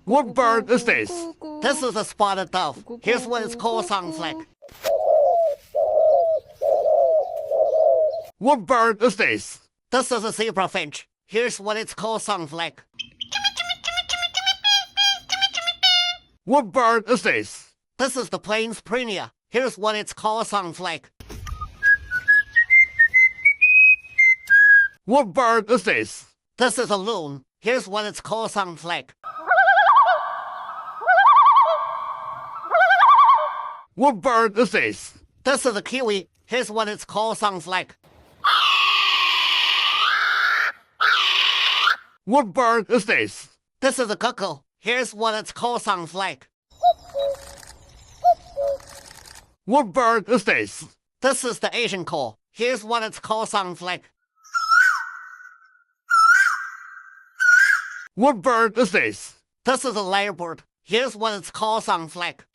What bird is this? This is a spotted dove. Here's what its call sounds like. What bird is this? This is a zebra finch. Here's what its call sounds like. What bird is this? This is the plains prenia. Here's what its call sounds like. What bird is this? This is a loon. Here's what its call sounds like. What bird is this? This is a kiwi. Here's what its call sounds like. What bird is this? This is a cuckoo. Here's what its call sounds like. What bird is this? This is the Asian call. Here's what its call sounds like. What bird is this? This is a lyrebird. Here's what its call sounds like.